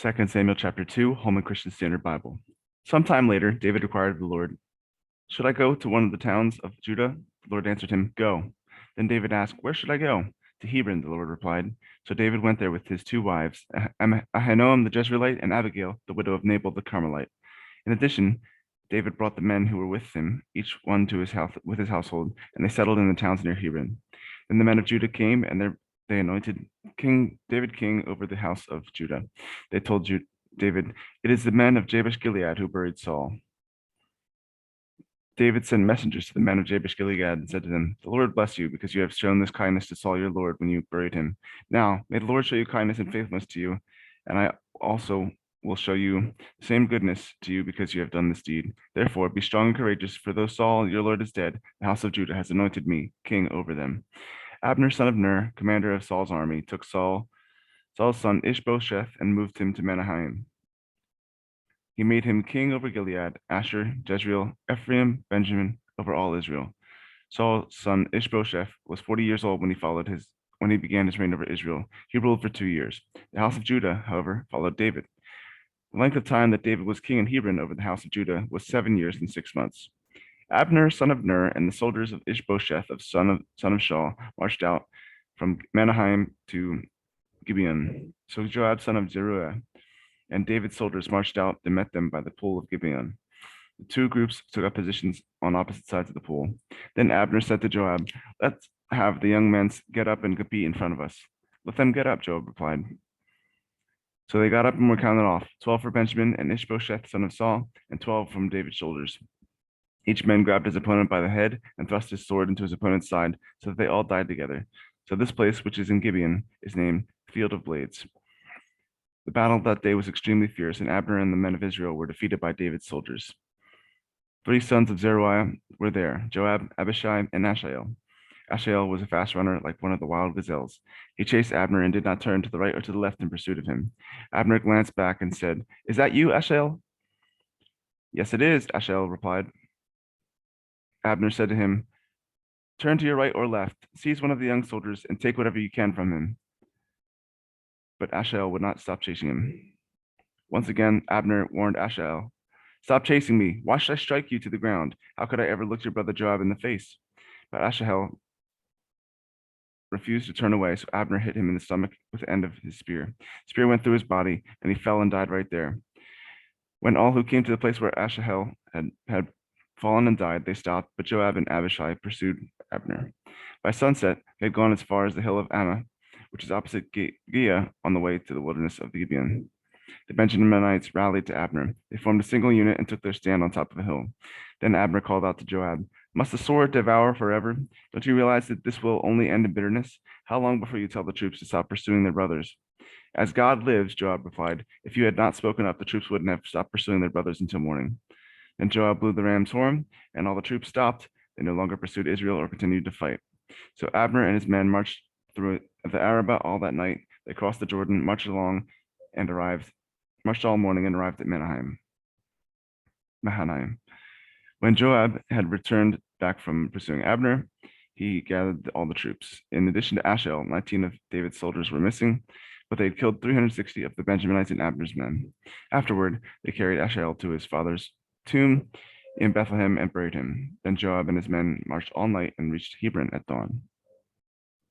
2 Samuel chapter 2, Holman Christian Standard Bible. Sometime later, David inquired of the Lord, "Should I go to one of the towns of Judah?" The Lord answered him, "Go." Then David asked, "Where should I go?" "To Hebron," the Lord replied. So David went there with his two wives, Ahinoam the Jezreelite and Abigail, the widow of Nabal the Carmelite. In addition, David brought the men who were with him, each one to his house with his household, and they settled in the towns near Hebron. Then the men of Judah came, and they anointed King David king over the house of Judah. They told David, "It is the men of Jabesh Gilead who buried Saul." David sent messengers to the men of Jabesh Gilead and said to them, "The Lord bless you, because you have shown this kindness to Saul your Lord when you buried him. Now may the Lord show you kindness and faithfulness to you, and I also will show you the same goodness to you because you have done this deed. Therefore be strong and courageous, for though Saul your Lord is dead, the house of Judah has anointed me king over them." Abner, son of Ner, commander of Saul's army, took Saul's son Ishbosheth and moved him to Mahanaim. He made him king over Gilead, Asher, Jezreel, Ephraim, Benjamin, over all Israel. Saul's son Ishbosheth was 40 years old when he began his reign over Israel. He ruled for 2 years. The house of Judah, however, followed David. The length of time that David was king in Hebron over the house of Judah was 7 years and 6 months. Abner, son of Ner, and the soldiers of Ishbosheth, son of Shaul, marched out from Mahanaim to Gibeon. So Joab, son of Zeruiah, and David's soldiers marched out and met them by the pool of Gibeon. The two groups took up positions on opposite sides of the pool. Then Abner said to Joab, "Let's have the young men get up and compete in front of us." "Let them get up," Joab replied. So they got up and were counted off, 12 for Benjamin and Ishbosheth, son of Saul, and 12 from David's shoulders. Each man grabbed his opponent by the head and thrust his sword into his opponent's side, so that they all died together. So this place, which is in Gibeon, is named Field of Blades. The battle that day was extremely fierce, and Abner and the men of Israel were defeated by David's soldiers. 3 sons of Zeruiah were there: Joab, Abishai, and Asahel. Asahel was a fast runner, like one of the wild gazelles. He chased Abner and did not turn to the right or to the left in pursuit of him. Abner glanced back and said, "Is that you, Asahel?" "Yes, it is," Asahel replied. Abner said to him, "Turn to your right or left, seize one of the young soldiers, and take whatever you can from him." But Asahel would not stop chasing him. Once again, Abner warned Asahel, "Stop chasing me. Why should I strike you to the ground? How could I ever look your brother Joab in the face?" But Asahel refused to turn away, so Abner hit him in the stomach with the end of his spear. The spear went through his body, and he fell and died right there. When all who came to the place where Asahel had fallen and died, they stopped, but Joab and Abishai pursued Abner. By sunset, they had gone as far as the hill of Ammah, which is opposite Giah, on the way to the wilderness of the Gibeon. The Benjaminites rallied to Abner. They formed a single unit and took their stand on top of a hill. Then Abner called out to Joab, "Must the sword devour forever? Don't you realize that this will only end in bitterness? How long before you tell the troops to stop pursuing their brothers?" "As God lives," Joab replied, "if you had not spoken up, the troops wouldn't have stopped pursuing their brothers until morning." Then Joab blew the ram's horn, and all the troops stopped. They no longer pursued Israel or continued to fight. So Abner and his men marched through the Arabah all that night. They crossed the Jordan, marched all morning and arrived at Mahanaim. When Joab had returned back from pursuing Abner, he gathered all the troops. In addition to Asahel, 19 of David's soldiers were missing, but they had killed 360 of the Benjaminites and Abner's men. Afterward, they carried Asahel to his father's tomb in Bethlehem and buried him. Then Joab and his men marched all night and reached Hebron at dawn.